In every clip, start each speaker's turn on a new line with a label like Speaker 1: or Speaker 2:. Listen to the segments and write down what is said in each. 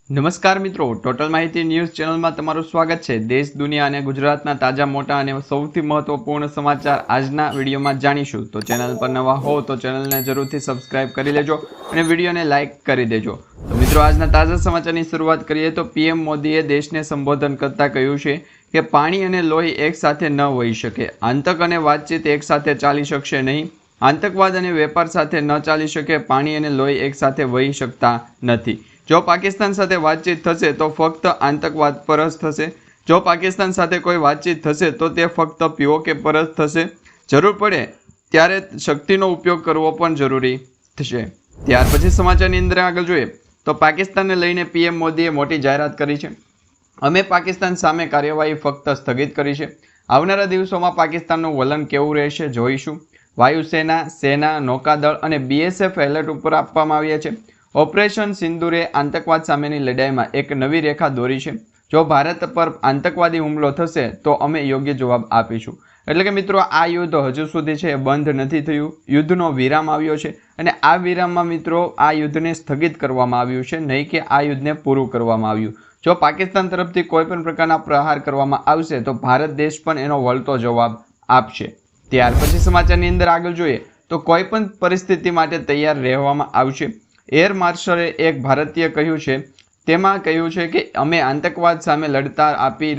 Speaker 1: નમસ્કાર મિત્રો, ટોટલ માહિતી ન્યૂઝ ચેનલમાં તમારું સ્વાગત છે। દેશ, દુનિયા અને ગુજરાતના તાજા મોટા અને સૌથી મહત્વપૂર્ણ સમાચાર આજના વિડીયોમાં જાણીશું। તો ચેનલ પર નવા હો તો ચેનલને જરૂરથી સબસ્ક્રાઇબ કરી લેજો અને વિડીયોને લાઇક કરી દેજો। તો મિત્રો, આજના તાજા સમાચારની શરૂઆત કરીએ તો પીએમ મોદીએ દેશને સંબોધન કરતા કહ્યું છે કે પાણી અને લોહી એકસાથે ન વહી શકે। આતંક અને વાતચીત એકસાથે ચાલી શકશે નહીં। આતંકવાદ અને વેપાર સાથે ન ચાલી શકે। પાણી અને લોહી એકસાથે વહી શકતા નથી। જો પાકિસ્તાન સાથે વાતચીત થશે તો ફક્ત આતંકવાદ પર જ થશે। જો પાકિસ્તાન સાથે કોઈ વાતચીત થશે તો તે ફક્ત પીઓકે પર જ થશે। જરૂર પડે ત્યારે શક્તિનો ઉપયોગ કરવો પણ જરૂરી થશે। ત્યાર પછી સમાચારની અંદર આગળ જોઈએ તો પાકિસ્તાનને લઈને પીએમ મોદીએ મોટી જાહેરાત કરી છે। અમે પાકિસ્તાન સામે કાર્યવાહી ફક્ત સ્થગિત કરી છે। આવનારા દિવસોમાં પાકિસ્તાનનું વલણ કેવું રહેશે જોઈશું। વાયુસેના, સેના, નૌકાદળ અને બીએસએફ એલર્ટ ઉપર આપવામાં આવ્યા છે। ઓપરેશન સિંદૂરે આતંકવાદ સામેની લડાઈમાં એક નવી રેખા દોરી છે। જો ભારત પર આતંકવાદી હુમલો થશે તો અમે યોગ્ય જવાબ આપીશું। એટલે કે મિત્રો, આ યુદ્ધ હજુ સુધી છે બંધ નથી થયું। યુદ્ધનો વિરામ આવ્યો છે અને આ વિરામમાં મિત્રો આ યુદ્ધને સ્થગિત કરવામાં આવ્યું છે, નહીં કે આ યુદ્ધને પૂરું કરવામાં આવ્યું। જો પાકિસ્તાન તરફથી કોઈ પણ પ્રકારના પ્રહાર કરવામાં આવશે તો ભારત દેશ પણ એનો વળતો જવાબ આપશે। ત્યાર પછી સમાચારની અંદર આગળ જોઈએ તો કોઈ પણ પરિસ્થિતિ માટે તૈયાર રહેવામાં આવશે। એર માર્શલે એક ભારતીય કહ્યું છે, તેમાં કહ્યું છે કે અમે આતંકવાદ સામે લડત આપી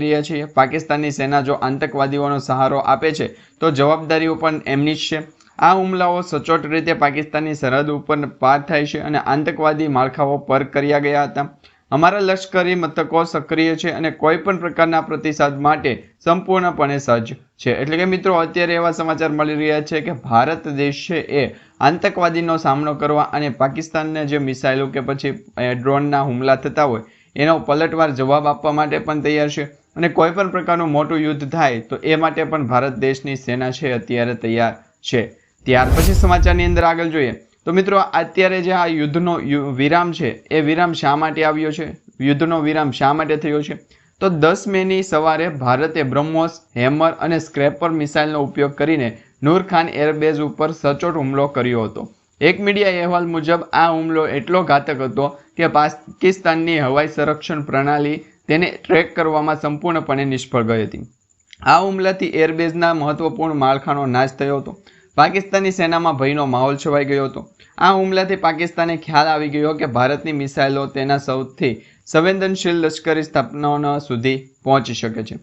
Speaker 1: રહ્યા છીએ। પાકિસ્તાનની સેના જો આતંકવાદીઓનો સહારો આપે છે તો જવાબદારીઓ પણ એમની જ છે। આ હુમલાઓ સચોટ રીતે પાકિસ્તાનની સરહદ ઉપર પાર થાય છે અને આતંકવાદી માળખાઓ પર કર્યા ગયા હતા। અમારા લશ્કરી મથકો સક્રિય છે અને કોઈ પણ પ્રકારના પ્રતિસાદ માટે સંપૂર્ણપણે સજ્જ છે। એટલે કે મિત્રો, અત્યારે એવા સમાચાર મળી રહ્યા છે કે ભારત દેશ છે એ આતંકવાદીનો સામનો કરવા અને પાકિસ્તાનને જે મિસાઇલો કે પછી ડ્રોનના હુમલા થતા હોય એનો પલટવાર જવાબ આપવા માટે પણ તૈયાર છે અને કોઈ પણ પ્રકારનું મોટું યુદ્ધ થાય તો એ માટે પણ ભારત દેશની સેના છે અત્યારે તૈયાર છે। ત્યાર પછી સમાચારની અંદર આગળ જોઈએ તો મિત્રો, અત્યારે જે આ યુદ્ધનો વિરામ છે એ વિરામ શા માટે આવ્યો છે? યુદ્ધનો વિરામ શા માટે થયો છે? તો 10 મેની સવારે ભારતે બ્રહ્મોસ, હેમર અને સ્ક્રેપર મિસાઇલનો ઉપયોગ કરીને નૂર ખાન એરબેઝ ઉપર સચોટ હુમલો કર્યો હતો। એક મીડિયા અહેવાલ મુજબ આ હુમલો એટલો ઘાતક હતો કે પાકિસ્તાનની હવાઈ સંરક્ષણ પ્રણાલી તેને ટ્રેક કરવામાં સંપૂર્ણપણે નિષ્ફળ ગઈ હતી। આ હુમલાથી એરબેઝના મહત્વપૂર્ણ માળખાનો નાશ થયો હતો। પાકિસ્તાની સેનામાં ભયનો માહોલ છવાઈ ગયો હતો। આ હુમલાથી પાકિસ્તાને ખ્યાલ આવી ગયો કે ભારતની મિસાઇલો તેના સૌથી સંવેદનશીલ લશ્કરી સ્થાપનાઓ સુધી પહોંચી શકે છે।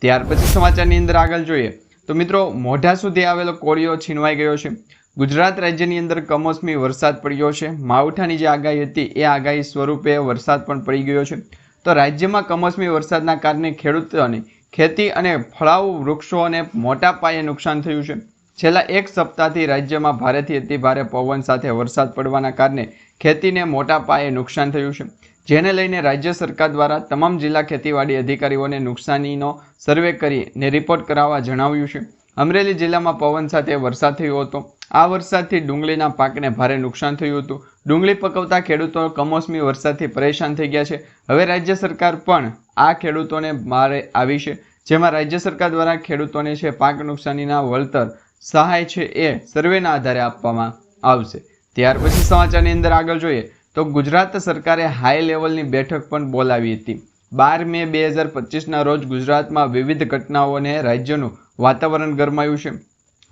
Speaker 1: ત્યાર પછી સમાચારની અંદર આગળ જોઈએ તો મિત્રો, મોઢા સુધી આવેલો કોળિયો છીનવાઈ ગયો છે। ગુજરાત રાજ્યની અંદર કમોસમી વરસાદ પડ્યો છે। માવઠાની જે આગાહી હતી એ આગાહી સ્વરૂપે વરસાદ પણ પડી ગયો છે। તો રાજ્યમાં કમોસમી વરસાદના કારણે ખેડૂતોની ખેતી અને ફળાઉ વૃક્ષોને મોટા પાયે નુકસાન થયું છે। છેલ્લા એક સપ્તાહથી રાજ્યમાં ભારેથી અતિ ભારે પવન સાથે વરસાદ પડવાના કારણે ખેતીને મોટા પાયે નુકસાન થયું છે, જેને લઈને રાજ્ય સરકાર દ્વારા તમામ જિલ્લા ખેતીવાડી અધિકારીઓને નુકસાનીનો સર્વે કરીને રિપોર્ટ કરાવવા જણાવ્યું છે। અમરેલી જિલ્લામાં પવન સાથે વરસાદ થયો હતો। આ વરસાદથી ડુંગળીના પાકને ભારે નુકસાન થયું હતું। ડુંગળી પકવતા ખેડૂતો કમોસમી વરસાદથી પરેશાન થઈ ગયા છે। હવે રાજ્ય સરકાર પણ આ ખેડૂતોને મારે આવી છે, જેમાં રાજ્ય સરકાર દ્વારા ખેડૂતોને છે પાક નુકસાનીના વળતર સહાય છે એ સર્વેના આધારે આપવામાં આવશે। ત્યાર પછી સમાચારની અંદર આગળ જોઈએ તો ગુજરાત સરકારે હાઈ લેવલની બેઠક પણ બોલાવી હતી। 12 મે 2025ના રોજ ગુજરાતમાં વિવિધ ઘટનાઓને રાજ્યનું વાતાવરણ ગરમાયું છે।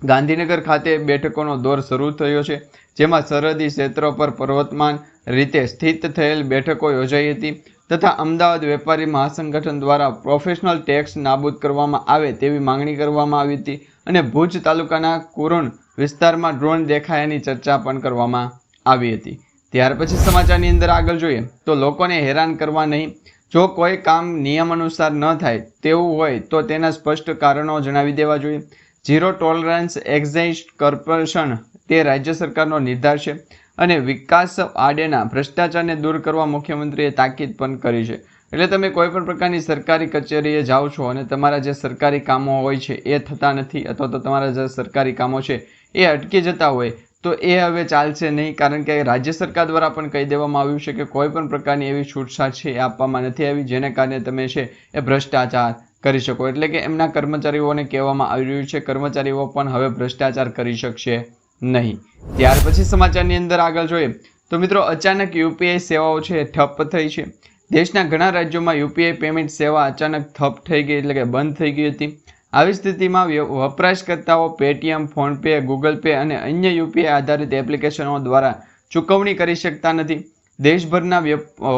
Speaker 1: ગાંધીનગર ખાતે બેઠકોનો દોર શરૂ થયો છે, જેમાં સરહદી ક્ષેત્રો પર પર્વતમાન રીતે સ્થિત થયેલ બેઠકો યોજાઈ હતી તથા અમદાવાદ વેપારી મહાસંગઠન દ્વારા પ્રોફેશનલ ટેક્સ નાબૂદ કરવામાં આવે તેવી માંગણી કરવામાં આવી હતી અને ભુજ તાલુકાના કુરુણ વિસ્તારમાં ડ્રોન દેખાયાની ચર્ચા પણ કરવામાં આવી હતી। ત્યાર પછી સમાચારની અંદર આગળ જોઈએ તો લોકોને હેરાન કરવા નહીં। જો કોઈ કામ નિયમ અનુસાર ન થાય તેવું હોય તો તેના સ્પષ્ટ કારણો જણાવી દેવા જોઈએ। ઝીરો ટોલરન્સ એક્ઝાઇઝ કોર્પોરેશન તે રાજ્ય સરકારનો નિર્ધાર છે અને વિકાસ આડેના ભ્રષ્ટાચારને દૂર કરવા મુખ્યમંત્રીએ તાકીદ પણ કરી છે। એટલે તમે કોઈ પણ પ્રકારની સરકારી કચેરીએ જાઓ છો અને તમારા જે સરકારી કામો હોય છે એ થતા નથી અથવા તો તમારા જે સરકારી કામો છે એ અટકી જતા હોય તો એ હવે ચાલશે નહીં, કારણ કે રાજ્ય સરકાર દ્વારા પણ કહી દેવામાં આવ્યું છે કે કોઈ પણ પ્રકારની એવી છૂટછાટ છે એ આપવામાં નથી આવી જેને કારણે તમે છે એ ભ્રષ્ટાચાર કરી શકો। એટલે કે એમના કર્મચારીઓને કહેવામાં આવી રહ્યું છે કર્મચારીઓ પણ હવે ભ્રષ્ટાચાર કરી શકશે નહીં। ત્યાર પછી સમાચારની અંદર આગળ જોઈએ તો મિત્રો અચાનક યુપીઆઈ સેવાઓ છે એ ઠપ થઈ છે। દેશના ઘણા રાજ્યોમાં યુપીઆઈ પેમેન્ટ સેવા અચાનક ઠપ થઈ ગઈ એટલે કે બંધ થઈ ગઈ હતી। આવી સ્થિતિમાં વપરાશકર્તાઓ પેટીએમ, ફોનપે, ગૂગલ પે અને અન્ય યુપીઆઈ આધારિત એપ્લિકેશનો દ્વારા ચૂકવણી કરી શકતા નથી। દેશભરના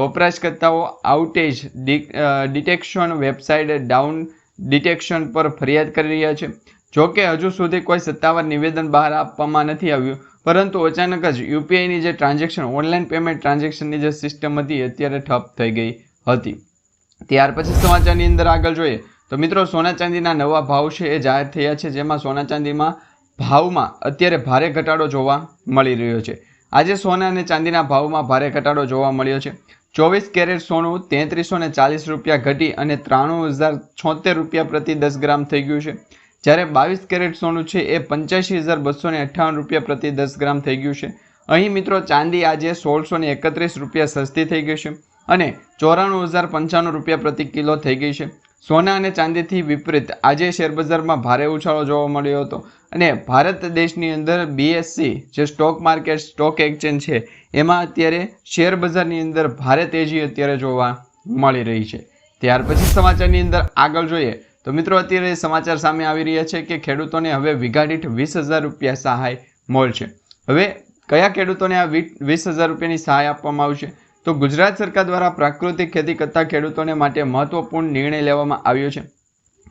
Speaker 1: વપરાશકર્તાઓ outage detection website down detection પર ફરિયાદ કરી રહ્યા છે। જોકે હજુ સુધી કોઈ સત્તાવાર નિવેદન બહાર આપવામાં નથી આવ્યું, પરંતુ અચાનક જ યુપીઆઈની જે ટ્રાન્ઝેક્શન ઓનલાઈન પેમેન્ટ ટ્રાન્ઝેક્શનની જે સિસ્ટમ હતી અત્યારે ઠપ થઈ ગઈ હતી। ત્યાર પછી સમાચારની અંદર આગળ જોઈએ તો મિત્રો સોના ચાંદીના નવા ભાવ છે એ જાહેર થયા છે, જેમાં સોના ચાંદીમાં ભાવમાં અત્યારે ભારે ઘટાડો જોવા મળી રહ્યો છે। આજે સોના અને ચાંદીના ભાવમાં ભારે ઘટાડો જોવા મળ્યો છે। 24 કેરેટ સોનું 3340 રૂપિયા ઘટી અને 93,076 રૂપિયા પ્રતિ 10 ગ્રામ થઈ ગયું છે, જ્યારે 22 કેરેટ સોનું છે એ 85,258 રૂપિયા પ્રતિ 10 ગ્રામ થઈ ગયું છે। અહીં મિત્રો ચાંદી આજે 1631 રૂપિયા સસ્તી થઈ ગઈ છે અને 94,095 રૂપિયા પ્રતિ કિલો થઈ ગઈ છે। સોના અને ચાંદીથી વિપરીત આજે શેરબજારમાં ભારે ઉછાળો જોવા મળ્યો હતો અને ભારત દેશની અંદર BSE જે સ્ટોક માર્કેટ સ્ટોક એક્સચેન્જ છે એમાં અત્યારે શેરબજારની અંદર ભારે તેજી અત્યારે જોવા મળી રહી છે। ત્યાર પછી સમાચારની અંદર આગળ જોઈએ તો મિત્રો અત્યારે સમાચાર સામે આવી રહ્યા છે કે ખેડૂતોને હવે વીઘા દીઠ 20,000 રૂપિયા સહાય મળશે। હવે કયા ખેડૂતોને આ 20,000 રૂપિયાની સહાય આપવામાં આવશે? તો ગુજરાત સરકાર દ્વારા પ્રાકૃતિક ખેતી કરતા ખેડૂતોને માટે મહત્વપૂર્ણ નિર્ણય લેવામાં આવ્યો છે।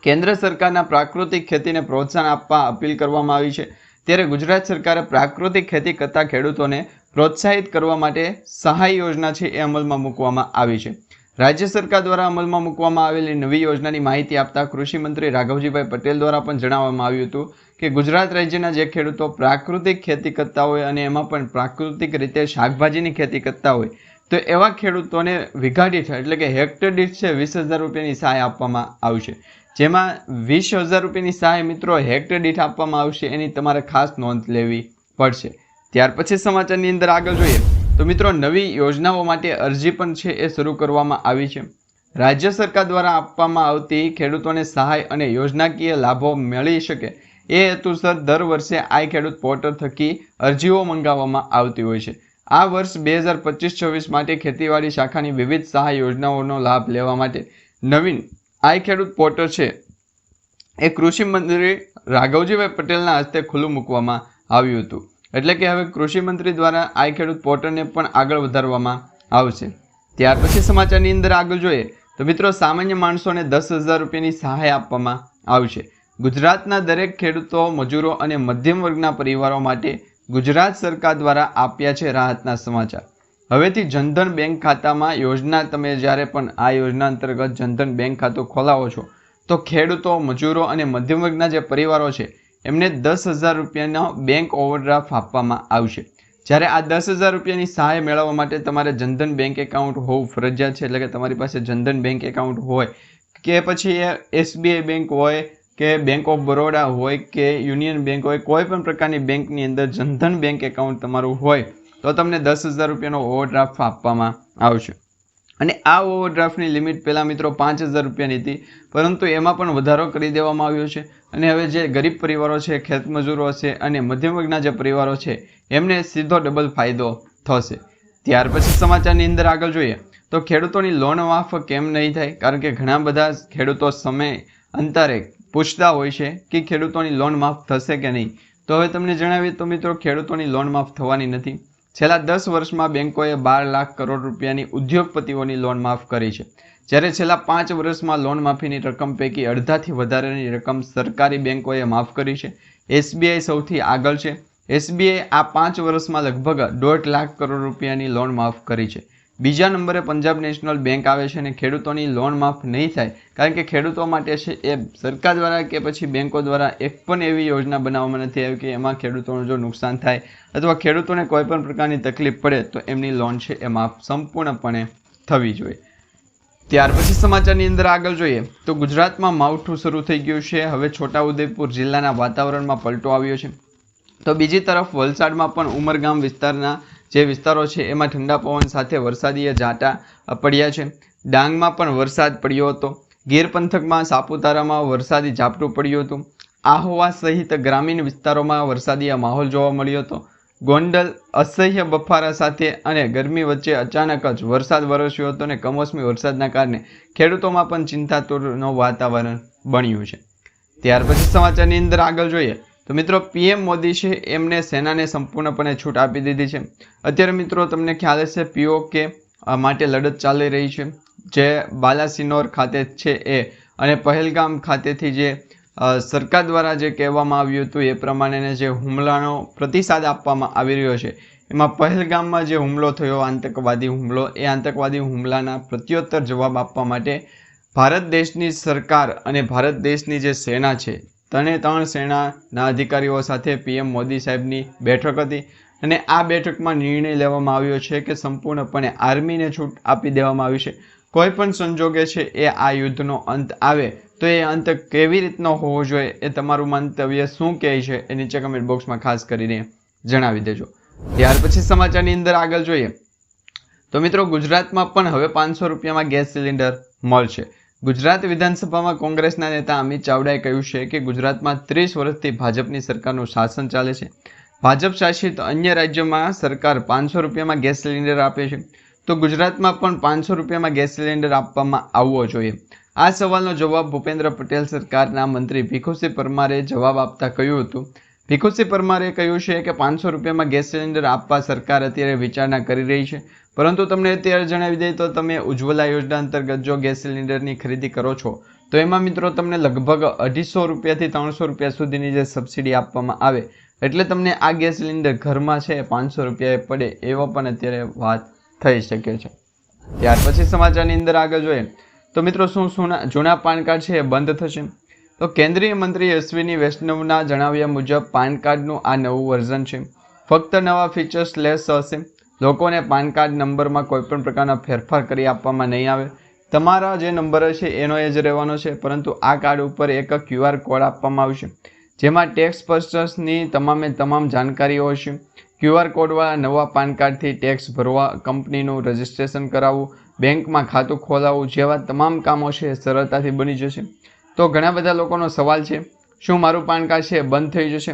Speaker 1: કેન્દ્ર સરકારના પ્રાકૃતિક ખેતીને પ્રોત્સાહન આપવા અપીલ કરવામાં આવી છે, ત્યારે ગુજરાત સરકારે પ્રાકૃતિક ખેતી કરતા ખેડૂતોને પ્રોત્સાહિત કરવા માટે સહાય યોજના છે એ અમલમાં મૂકવામાં આવી છે। રાજ્ય સરકાર દ્વારા અમલમાં મૂકવામાં આવેલી નવી યોજનાની માહિતી આપતા કૃષિ મંત્રી રાઘવજીભાઈ પટેલ દ્વારા પણ જણાવવામાં આવ્યું હતું કે ગુજરાત રાજ્યના જે ખેડૂતો પ્રાકૃતિક ખેતી કરતા હોય અને એમાં પણ પ્રાકૃતિક રીતે શાકભાજીની ખેતી કરતા હોય તો એવા ખેડૂતોને વીઘા દીઠ એટલે કે હેક્ટર દીઠ છે 20,000 રૂપિયાની સહાય આપવામાં આવશે, જેમાં 20,000 રૂપિયાની સહાય મિત્રો હેક્ટર દીઠ આપવામાં આવશે, એની તમારે ખાસ નોંધ લેવી પડશે। ત્યાર પછી સમાચારની અંદર આગળ જોઈએ તો મિત્રો નવી યોજનાઓ માટે અરજી પણ છે એ શરૂ કરવામાં આવી છે। રાજ્ય સરકાર દ્વારા આપવામાં આવતી ખેડૂતોને સહાય અને યોજનાકીય લાભો મળી શકે એ હેતુસર દર વર્ષે આઈ ખેડૂત પોર્ટલ થકી અરજીઓ મંગાવવામાં આવતી હોય છે। આ વર્ષ 2025-26 માટે ખેતીવાડી શાખાની વિવિધ સહાય યોજનાઓનો લાભ લેવા માટે નવીન આઈ ખેડૂત પોર્ટલ છે એ કૃષિ મંત્રી રાઘવજીભાઈ પટેલના હસ્તે ખુલ્લું મૂકવામાં આવ્યું હતું, એટલે કે હવે કૃષિ મંત્રી દ્વારા આઈ ખેડૂત પોર્ટલને પણ આગળ વધારવામાં આવશે। ત્યાર પછી સમાચારની અંદર આગળ જોઈએ તો મિત્રો સામાન્ય માણસોને 10,000 રૂપિયાની સહાય આપવામાં આવશે। ગુજરાતના દરેક ખેડૂતો, મજૂરો અને મધ્યમ વર્ગના પરિવારો માટે ગુજરાત સરકાર દ્વારા આપ્યા છે રાહતના સમાચાર। હવેથી જનધન બેંક ખાતામાં યોજના તમે જ્યારે પણ આ યોજના અંતર્ગત જનધન બેંક ખાતું ખોલાવો છો તો ખેડૂતો, મજૂરો અને મધ્યમ વર્ગના જે પરિવારો છે એમને 10,000 રૂપિયાનો બેંક ઓવરડ્રાફ્ટ આપવામાં આવશે। જ્યારે આ 10,000 રૂપિયાની સહાય મેળવવા માટે તમારે જનધન બેંક એકાઉન્ટ હોવું ફરજિયાત છે, એટલે કે તમારી પાસે જનધન બેંક એકાઉન્ટ હોય કે પછી SBI બેંક હોય કે બેંક ઓફ બરોડા હોય કે યુનિયન બેંક હોય, કોઈ પણ પ્રકારની બેંકની અંદર જનધન બેંક એકાઉન્ટ તમારું હોય તો તમને 10,000 રૂપિયાનો ઓવરડ્રાફ્ટ આપવામાં આવશે। અને આ ઓવરડ્રાફ્ટની લિમિટ પહેલાં મિત્રો 5,000 રૂપિયાની હતી, પરંતુ એમાં પણ વધારો કરી દેવામાં આવ્યો છે અને હવે જે ગરીબ પરિવારો છે, ખેતમજૂરો છે અને મધ્યમ વર્ગના જે પરિવારો છે એમને સીધો ડબલ ફાયદો થશે। ત્યાર પછી સમાચારની અંદર આગળ જોઈએ તો ખેડૂતોની લોન માફ કેમ નહીં થાય? કારણ કે ઘણા બધા ખેડૂતો સમય અંતરે પૂછતા હોય છે કે ખેડૂતોની લોન માફ થશે કે નહીં। તો હવે તમને જણાવીએ તો મિત્રો ખેડૂતોની લોન માફ થવાની નથી। છેલ્લા 10 વર્ષમાં બેંકોએ 12 લાખ કરોડ રૂપિયાની ઉદ્યોગપતિઓની લોન માફ કરી છે, જ્યારે છેલ્લા 5 વર્ષમાં લોન માફીની રકમ પૈકી અડધાથી વધારેની રકમ સરકારી બેંકોએ માફ કરી છે। SBI સૌથી આગળ છે। SBI આ 5 વર્ષમાં લગભગ 1.5 લાખ કરોડ રૂપિયાની લોન માફ કરી છે। બીજા નંબરે પંજાબ નેશનલ બેંક આવે છે અને ખેડૂતોની લોન માફ નહીં થાય કારણ કે ખેડૂતો માટે છે એ સરકાર દ્વારા કે પછી બેંકો દ્વારા એક પણ એવી યોજના બનાવવામાં નથી આવી કે એમાં ખેડૂતોનું જો નુકસાન થાય અથવા ખેડૂતોને કોઈ પણ પ્રકારની તકલીફ પડે તો એમની લોન છે એ માફ સંપૂર્ણપણે થવી જોઈએ। ત્યાર પછી સમાચારની અંદર આગળ જોઈએ તો ગુજરાતમાં માવઠું શરૂ થઈ ગયું છે। હવે છોટાઉદેપુર જિલ્લાના વાતાવરણમાં પલટો આવ્યો છે, તો બીજી તરફ વલસાડમાં પણ ઉમરગામ વિસ્તારના જે વિસ્તારો છે એમાં ઠંડા પવન સાથે વરસાદી ઝાંટા પડ્યા છે। ડાંગમાં પણ વરસાદ પડ્યો હતો। ગીર પંથકમાં સાપુતારામાં વરસાદી ઝાપટું પડ્યું હતું। આહવા સહિત ગ્રામીણ વિસ્તારોમાં વરસાદી માહોલ જોવા મળ્યો હતો। ગોંડલ અસહ્ય બફારા સાથે અને ગરમી વચ્ચે અચાનક જ વરસાદ વરસ્યો હતો અને કમોસમી વરસાદના કારણે ખેડૂતોમાં પણ ચિંતાતુરનું વાતાવરણ બન્યું છે. ત્યાર પછી સમાચારની અંદર આગળ જોઈએ તો મિત્રો પીએમ મોદી છે એમને સેનાને સંપૂર્ણપણે છૂટ આપી દીધી છે. અત્યારે મિત્રો તમને ખ્યાલ હશે પીઓકે માટે લડત ચાલી રહી છે, જે બાલાસિનોર ખાતે છે એ અને પહેલગામ ખાતેથી જે સરકાર દ્વારા જે કહેવામાં આવ્યું હતું એ પ્રમાણે જે હુમલાનો પ્રતિસાદ આપવામાં આવી રહ્યો છે, એમાં પહેલગામમાં જે હુમલો થયો આતંકવાદી હુમલો, એ આતંકવાદી હુમલાના પ્રત્યુત્તર જવાબ આપવા માટે ભારત દેશની સરકાર અને ભારત દેશની જે સેના છે, ત્રણ સેનાના અધિકારીઓ સાથે પીએમ મોદી સાહેબની બેઠક હતી અને આ બેઠકમાં નિર્ણય લેવામાં આવ્યો છે કે સંપૂર્ણપણે આર્મીને છૂટ આપી દેવામાં આવી છે. કોઈ પણ સંજોગે છે એ આ યુદ્ધનો અંત આવે તો એ અંત કેવી રીતનો હોવો જોઈએ એ તમારું મંતવ્ય શું કહે છે એ નીચે કમેન્ટ બોક્સમાં ખાસ કરીને જણાવી દેજો. ત્યાર પછી સમાચારની અંદર આગળ જોઈએ તો મિત્રો ગુજરાતમાં પણ હવે 500 રૂપિયામાં ગેસ સિલિન્ડર મળશે. ગુજરાત વિધાનસભામાં કોંગ્રેસના નેતા અમિત ચાવડાએ કહ્યું છે કે ગુજરાતમાં 30 વર્ષથી ભાજપની સરકારનું શાસન ચાલે છે. ભાજપ શાસિત અન્ય રાજ્યોમાં સરકાર 500 રૂપિયામાં ગેસ સિલિન્ડર આપે છે, તો ગુજરાતમાં પણ 500 રૂપિયામાં ગેસ સિલિન્ડર આપવામાં આવવો જોઈએ. આ સવાલનો જવાબ ભૂપેન્દ્ર પટેલ સરકારના મંત્રી ભીખુસિંહ પરમારે જવાબ આપતા કહ્યું હતું. ભીખુસિંહ પરમારે કહ્યું છે કે 500 રૂપિયામાં ગેસ સિલિન્ડર આપવા સરકાર અત્યારે વિચારણા કરી રહી છે, પરંતુ તમને અત્યારે જણાવી દઈએ તો તમે ઉજ્જવલા યોજના અંતર્ગત જો ગેસ સિલિન્ડરની ખરીદી કરો છો તો એમાં મિત્રો તમને લગભગ 250 રૂપિયાથી 300 રૂપિયા સુધીની જે સબસિડી આપવામાં આવે, એટલે તમને આ ગેસ સિલિન્ડર ઘરમાં છે 500 રૂપિયાએ પડે એવો પણ અત્યારે વાત થઈ શકે છે. ત્યાર પછી સમાચારની અંદર આગળ જોઈએ તો મિત્રો શું જૂના પાન કાર્ડ છે એ બંધ થશે. તો કેન્દ્રીય મંત્રી અશ્વિની વૈષ્ણવના જણાવ્યા મુજબ પાન કાર્ડનું આ નવું વર્ઝન છે. ફક્ત નવા ફીચર્સ લેસ હશે. લોકોને પાન કાર્ડ નંબરમાં કોઈપણ પ્રકારના ફેરફાર કરી આપવામાં નહીં આવે. તમારા જે નંબર છે એનો એ જ રહેવાનો છે, પરંતુ આ કાર્ડ ઉપર એક QR કોડ આપવામાં આવશે, જેમાં ટેક્સ પર્ચસની તમામ જાણકારીઓ હશે. QR કોડવાળા નવા પાન કાર્ડથી ટેક્સ ભરવા, કંપનીનું રજિસ્ટ્રેશન કરાવવું, બેંકમાં ખાતું ખોલાવવું જેવા તમામ કામો છે એ સરળતાથી બની જશે. તો ઘણા બધા લોકોનો સવાલ છે, શું મારું પાન કાર્ડ છે બંધ થઈ જશે?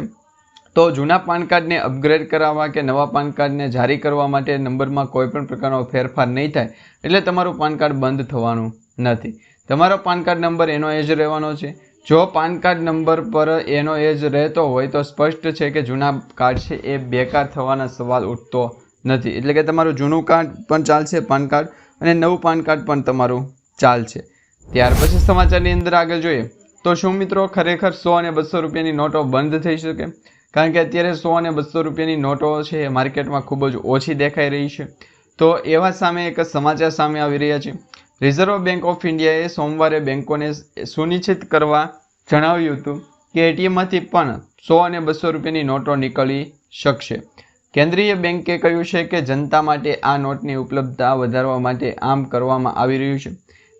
Speaker 1: તો જૂના પાન કાર્ડને અપગ્રેડ કરાવવા કે નવા પાન કાર્ડને જારી કરવા માટે નંબરમાં કોઈ પણ પ્રકારનો ફેરફાર નહીં થાય, એટલે તમારું પાન કાર્ડ બંધ થવાનું નથી. તમારો પાન કાર્ડ નંબર એનો એ જ રહેવાનો છે. જો પાન કાર્ડ નંબર પર એનો એ જ રહેતો હોય તો સ્પષ્ટ છે કે જૂના કાર્ડ છે એ બેકાર થવાના સવાલ ઉઠતો નથી. એટલે કે તમારું જૂનું કાર્ડ પણ ચાલશે પાન કાર્ડ, અને નવું પાન કાર્ડ પણ તમારું ચાલશે. ત્યાર પછી સમાચારની અંદર આગળ જોઈએ તો શું મિત્રો ખરેખર 100 અને 200 રૂપિયાની નોટો બંધ થઈ શકે? કારણ કે અત્યારે 100 અને 200 રૂપિયાની નોટો છે એ માર્કેટમાં ખૂબ જ ઓછી દેખાઈ રહી છે. તો એવા સામે એક સમાચાર સામે આવી રહ્યા છે. રિઝર્વ બેંક ઓફ ઇન્ડિયાએ સોમવારે બેંકોને સુનિશ્ચિત કરવા જણાવ્યું હતું કે એટીએમમાંથી પણ 100 અને 200 રૂપિયાની નોટો નીકળી શકશે. કેન્દ્રીય બેંકે કહ્યું છે કે જનતા માટે આ નોટની ઉપલબ્ધતા વધારવા માટે આમ કરવામાં આવી રહ્યું છે.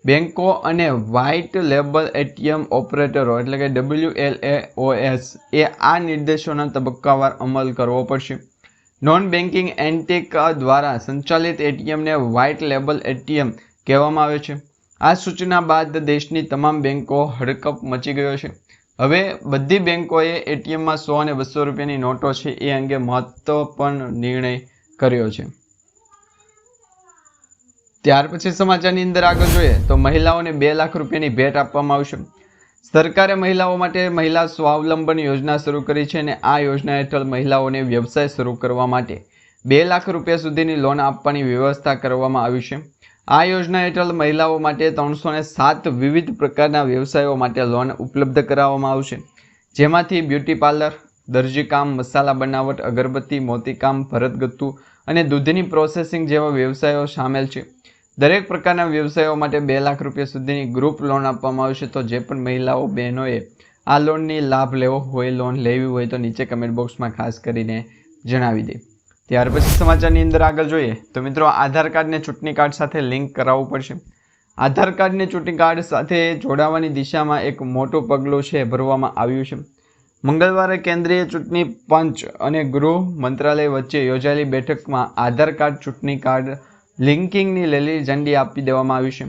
Speaker 1: બેંકો અને વ્હાઇટ લેબલ એટીએમ ઓપરેટરો એટલે કે WLAOS એ આ નિર્દેશોનો તબક્કાવાર અમલ કરવો પડશે. નોન બેન્કિંગ એન્ટિક દ્વારા સંચાલિત એટીએમને વ્હાઇટ લેબલ એટીએમ કહેવામાં આવે છે. આ સૂચના બાદ દેશની તમામ બેંકો હડકંપ મચી ગયો છે. હવે બધી બેંકોએ એટીએમમાં 100 અને 200 રૂપિયાની નોટો છે એ અંગે મહત્વપૂર્ણ નિર્ણય કર્યો છે. ત્યાર પછી સમાચારની અંદર આગળ જોઈએ તો મહિલાઓને 2 લાખ રૂપિયાની ભેટ આપવામાં આવશે. સરકારે મહિલાઓ માટે મહિલા સ્વાવલંબન યોજના શરૂ કરી છે અને આ યોજના હેઠળ મહિલાઓને વ્યવસાય શરૂ કરવા માટે 2 લાખ રૂપિયા સુધીની લોન આપવાની વ્યવસ્થા કરવામાં આવી છે. આ યોજના હેઠળ મહિલાઓ માટે 307 વિવિધ પ્રકારના વ્યવસાયો માટે લોન ઉપલબ્ધ કરાવવામાં આવશે, જેમાંથી બ્યુટી પાર્લર, દરજીકામ, મસાલા બનાવટ, અગરબત્તી, મોતીકામ, ભરતગથ્થુ અને દૂધની પ્રોસેસિંગ જેવા વ્યવસાયો સામેલ છે. દરેક પ્રકારના વ્યવસાયો માટે 2 લાખ રૂપિયા સુધીની ગ્રુપ લોન આપવામાં આવશે. તો જે પણ મહિલાઓ બહેનોએ આ લોનની લાભ લેવો હોય, લોન લેવી હોય તો નીચે કમેન્ટ બોક્સમાં ખાસ કરીને જણાવી દે. ત્યાર પછી સમાચારની અંદર આગળ જોઈએ તો મિત્રો આધાર કાર્ડને ચૂંટણી કાર્ડ સાથે લિંક કરાવવું પડશે. આધાર કાર્ડને ચૂંટણી કાર્ડ સાથે જોડાવાની દિશામાં એક મોટું પગલું છે ભરવામાં આવ્યું છે. મંગળવારે કેન્દ્રીય ચૂંટણી પંચ અને ગૃહ મંત્રાલય વચ્ચે યોજાયેલી બેઠકમાં આધાર કાર્ડ ચૂંટણી કાર્ડ લિંકિંગની લીલી ઝંડી આપી દેવામાં આવી છે.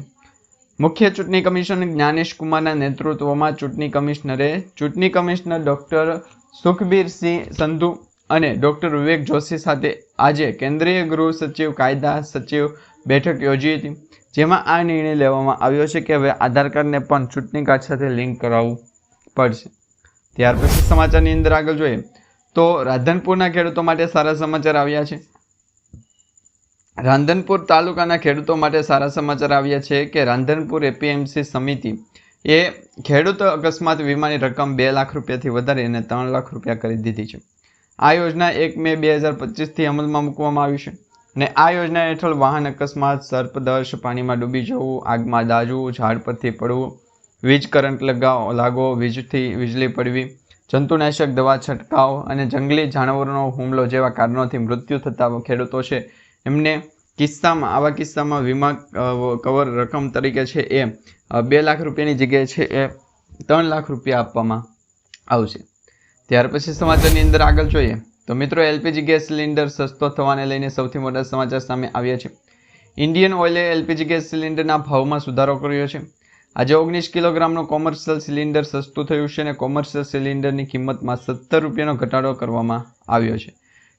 Speaker 1: મુખ્ય ચૂંટણી કમિશનર જ્ઞાનેશ કુમારના નેતૃત્વમાં ચૂંટણી કમિશનર ડોક્ટર સુખબીરસિંહ સંધુ અને ડૉક્ટર વિવેક જોશી સાથે આજે કેન્દ્રીય ગૃહ સચિવ કાયદા સચિવ બેઠક યોજી હતી, જેમાં આ નિર્ણય લેવામાં આવ્યો છે કે હવે આધાર કાર્ડને પણ ચૂંટણી કાર્ડ સાથે લિંક કરાવવું પડશે. ત્યાર પછી સમાચારની અંદર આગળ જોઈએ તો રાધનપુરના ખેડૂતો માટે સારા સમાચાર આવ્યા છે. રાધનપુર તાલુકાના ખેડૂતો માટે સારા સમાચાર આવ્યા છે કે રાધનપુર એપીએમસી સમિતિ એ ખેડૂત અકસ્માત વીમાની રકમ 2 લાખ રૂપિયાથી વધારીને 3 લાખ રૂપિયા કરી દીધી છે. આ યોજના 1 મે 2025થી અમલમાં મૂકવામાં આવી છે અને આ યોજના હેઠળ વાહન અકસ્માત, સર્પદંશ, પાણીમાં ડૂબી જવું, આગમાં દાઝવું, ઝાડ પરથી પડવું, વીજ કરંટ લાગવો, વીજળી પડવી, જંતુનાશક દવા છંટકાવ અને જંગલી જાનવરોનો હુમલો જેવા કારણોથી મૃત્યુ થતા ખેડૂતો છે એમને આવા કિસ્સામાં વીમા કવર રકમ તરીકે છે એ 2 લાખ રૂપિયાની જગ્યાએ છે એ 3 લાખ રૂપિયા આપવામાં આવશે. ત્યાર પછી સમાચારની અંદર આગળ જોઈએ તો મિત્રો એલપીજી ગેસ સિલિન્ડર સસ્તો થવાને લઈને સૌથી મોટા સમાચાર સામે આવ્યા છે. ઇન્ડિયન ઓઇલે એલપીજી ગેસ સિલિન્ડરના ભાવમાં સુધારો કર્યો છે. આજે 19 કિલોગ્રામનું કોમર્શિયલ સિલિન્ડર સસ્તું થયું છે અને કોમર્શિયલ સિલિન્ડરની કિંમતમાં 17 રૂપિયાનો ઘટાડો કરવામાં આવ્યો છે.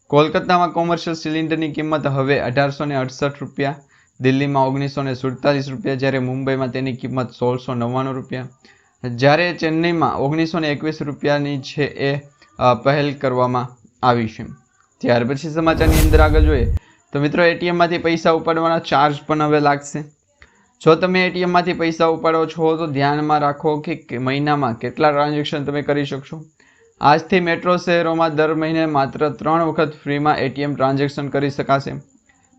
Speaker 1: કોલકાતામાં કોમર્શિયલ સિલિન્ડરની કિંમત હવે 1868 રૂપિયા, દિલ્હીમાં 1947 રૂપિયા, જ્યારે મુંબઈમાં તેની કિંમત 1699 રૂપિયા, જ્યારે ચેન્નઈમાં 1921 રૂપિયાની છે એ પહેલ કરવામાં આવી છે. ત્યાર પછી સમાચારની અંદર આગળ જોઈએ તો મિત્રો એટીએમમાંથી પૈસા ઉપાડવાના ચાર્જ પણ હવે લાગશે. જો તમે એટીએમમાંથી પૈસા ઉપાડો છો તો ધ્યાનમાં રાખો કે મહિનામાં કેટલા ટ્રાન્ઝેક્શન તમે કરી શકશો. આજથી મેટ્રો શહેરોમાં દર મહિને માત્ર 3 વખત ફ્રીમાં એટીએમ ટ્રાન્ઝેક્શન કરી શકાશે.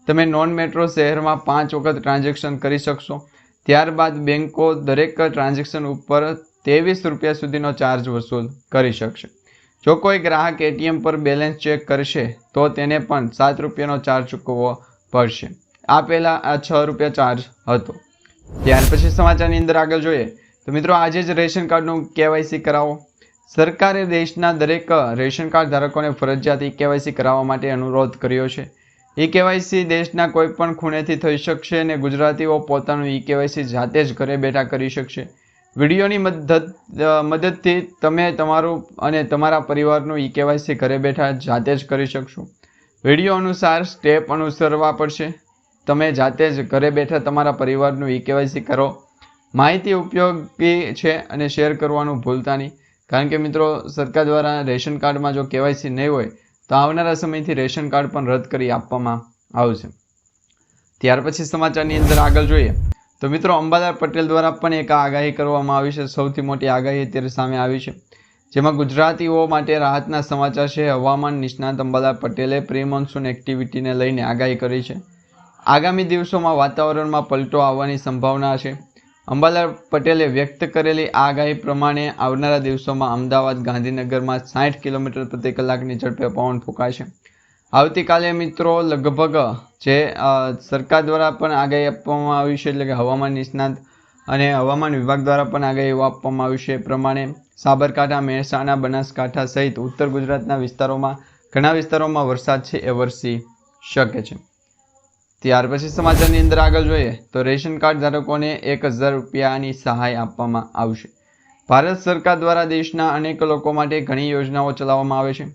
Speaker 1: તમે નોન મેટ્રો શહેરમાં 5 વખત ટ્રાન્ઝેક્શન કરી શકશો. ત્યારબાદ બેન્કો દરેક ટ્રાન્ઝેક્શન ઉપર 23 રૂપિયા સુધીનો ચાર્જ વસૂલ કરી શકશે. જો કોઈ ગ્રાહક એટીએમ પર બેલેન્સ ચેક કરશે તો તેને પણ 7 રૂપિયાનો ચાર્જ ચૂકવવો પડશે. આ પહેલાં આ 6 રૂપિયા ચાર્જ હતો. ત્યાર પછી સમાચારની અંદર આગળ જોઈએ તો મિત્રો આજે જ રેશન કાર્ડનું કેવાયસી કરાવો. સરકારે દેશના દરેક રેશન કાર્ડ ધારકોને ફરજિયાત ઈ-કેવાયસી કરાવવા માટે અનુરોધ કર્યો છે. ઈ-કેવાયસી દેશના કોઈપણ ખૂણેથી થઈ શકશે અને ગુજરાતીઓ પોતાનું ઈ-કેવાયસી જાતે જ ઘરે બેઠા કરી શકશે. વિડીયોની મદદથી તમે તમારું અને તમારા પરિવારનું ઈ-કેવાયસી ઘરે બેઠા જાતે જ કરી શકશો. વિડીયો અનુસાર સ્ટેપ અનુસરવા પડશે. તમે જાતે જ ઘરે બેઠા તમારા પરિવારનું ઈ-કેવાયસી કરો. માહિતી ઉપયોગી છે અને શેર કરવાનું ભૂલતા નહીં, કારણ કે મિત્રો સરકાર દ્વારા રેશન કાર્ડમાં જો કેવાયસી નહીં હોય તો આવનારા સમયથી રેશન કાર્ડ પણ રદ કરી આપવામાં આવશે. ત્યાર પછી સમાચારની અંદર આગળ જોઈએ તો મિત્રો અંબાલાલ પટેલ દ્વારા પણ એક આગાહી કરવામાં આવી છે. સૌથી મોટી આગાહી અત્યારે સામે આવી છે, જેમાં ગુજરાતીઓ માટે રાહતના સમાચાર છે. હવામાન નિષ્ણાત અંબાલાલ પટેલે પ્રી મોન્સૂન એક્ટિવિટીને લઈને આગાહી કરી છે. આગામી દિવસોમાં વાતાવરણમાં પલટો આવવાની સંભાવના છે. અંબાલાલ પટેલે વ્યક્ત કરેલી આગાહી પ્રમાણે આવનારા દિવસોમાં અમદાવાદ, ગાંધીનગરમાં 60 કિલોમીટર પ્રતિ કલાકની ઝડપે પવન ફૂંકાશે. આવતીકાલે મિત્રો લગભગ જે સરકાર દ્વારા પણ આગાહી આપવામાં આવી છે, એટલે કે હવામાન નિષ્ણાત અને હવામાન વિભાગ દ્વારા પણ આગાહી આપવામાં આવી છે એ પ્રમાણે સાબરકાંઠા, મહેસાણા, બનાસકાંઠા સહિત ઉત્તર ગુજરાતના વિસ્તારોમાં ઘણા વિસ્તારોમાં વરસાદ છે એ વરસી શકે છે. ત્યાર પછી સમાચારની અંદર આગળ જોઈએ તો રેશન કાર્ડ ધારકોને 1000 રૂપિયાની સહાય આપવામાં આવશે. ભારત સરકાર દ્વારા દેશના અનેક લોકો માટે ઘણી યોજનાઓ ચલાવવામાં આવે છે.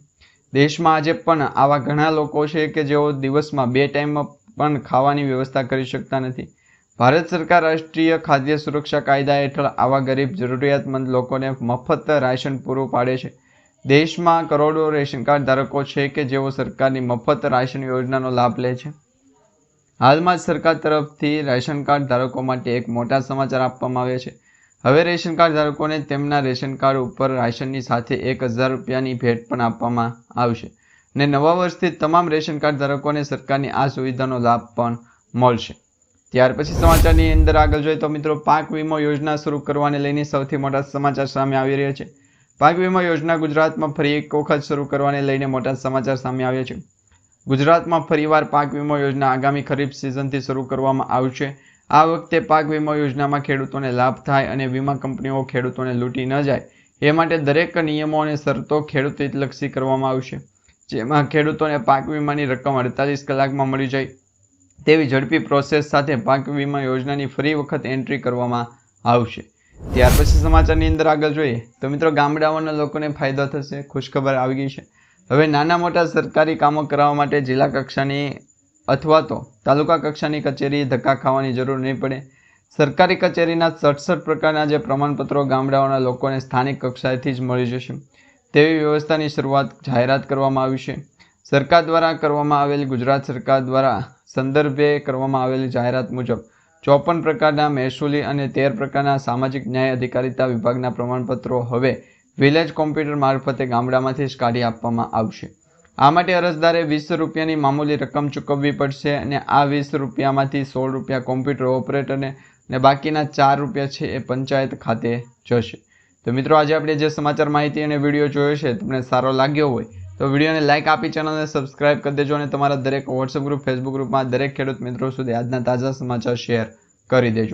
Speaker 1: દેશમાં આજે પણ આવા ઘણા લોકો છે કે જેઓ દિવસમાં 2 ટાઈમ પણ ખાવાની વ્યવસ્થા કરી શકતા નથી. ભારત સરકાર રાષ્ટ્રીય ખાદ્ય સુરક્ષા કાયદા હેઠળ આવા ગરીબ જરૂરિયાતમંદ લોકોને મફત રાશન પૂરું પાડે છે. દેશમાં કરોડો રેશન કાર્ડ ધારકો છે કે જેઓ સરકારની મફત રાશન યોજનાનો લાભ લે છે. હાલમાં જ સરકાર તરફથી રેશન કાર્ડ ધારકો માટે એક મોટા સમાચાર આપવામાં આવ્યા છે. હવે રેશન કાર્ડ ધારકોને તેમના રેશન કાર્ડ ઉપર રાશનની સાથે 1000 રૂપિયાની ભેટ પણ આપવામાં આવશે અને નવા વર્ષથી તમામ રેશન કાર્ડ ધારકોને સરકારની આ સુવિધાનો લાભ પણ મળશે. ત્યાર પછી સમાચારની અંદર આગળ જોઈએ તો મિત્રો પાક વીમો યોજના શરૂ કરવાને લઈને સૌથી મોટા સમાચાર સામે આવી રહ્યા છે. પાક વીમા યોજના ગુજરાતમાં ફરી એક વખત શરૂ કરવાને લઈને મોટા સમાચાર સામે આવ્યા છે. ગુજરાતમાં ફરીવાર પાક વીમા યોજના આગામી ખરીફ સિઝનથી શરૂ કરવામાં આવશે. આ વખતે પાક વીમા યોજનામાં ખેડૂતોને લાભ થાય અને વીમા કંપનીઓ ખેડૂતોને લૂંટી ન જાય એ માટે દરેક નિયમો અને શરતો ખેડૂત હિતલક્ષી કરવામાં આવશે, જેમાં ખેડૂતોને પાક વીમાની રકમ 48 કલાકમાં મળી જાય તેવી ઝડપી પ્રોસેસ સાથે પાક વીમા યોજનાની ફરી વખત એન્ટ્રી કરવામાં આવશે. ત્યાર પછી સમાચારની અંદર આગળ જોઈએ તો મિત્રો ગામડાઓના લોકોને ફાયદો થશે. ખુશખબર આવી ગઈ છે. હવે નાના મોટા સરકારી કામો કરાવવા માટે જિલ્લા કક્ષાની અથવા તો તાલુકા કક્ષાની કચેરી ધક્કા ખાવાની જરૂર નહીં પડે. સરકારી કચેરીના 67 પ્રકારના જે પ્રમાણપત્રો ગામડાઓના લોકોને સ્થાનિક કક્ષાએથી જ મળી જશે તેવી વ્યવસ્થાની શરૂઆત જાહેરાત કરવામાં આવી છે. સરકાર દ્વારા કરવામાં આવેલી ગુજરાત સરકાર દ્વારા સંદર્ભે કરવામાં આવેલી જાહેરાત મુજબ 54 પ્રકારના મહેસૂલી અને 13 પ્રકારના સામાજિક ન્યાય અધિકારીતા વિભાગના પ્રમાણપત્રો હવે વિલેજ કોમ્પ્યુટર મારફતે ગામડામાંથી જ કાઢી આપવામાં આવશે. આ માટે અરજદારે 20 રૂપિયાની મામૂલી રકમ ચૂકવવી પડશે અને આ 20 રૂપિયામાંથી 16 રૂપિયા કોમ્પ્યુટર ઓપરેટરને અને બાકીના 4 રૂપિયા છે એ પંચાયત ખાતે જશે. તો મિત્રો, આજે આપણે જે સમાચાર માહિતી અને વિડીયો જોયો છે તમને સારો લાગ્યો હોય તો વિડીયોને લાઇક આપી ચેનલને સબસ્ક્રાઇબ કરી દેજો અને તમારા દરેક વોટ્સએપ ગ્રુપ, ફેસબુક ગ્રુપમાં દરેક ખેડૂત મિત્રો સુધી આજના તાજા સમાચાર શેર કરી દેજો.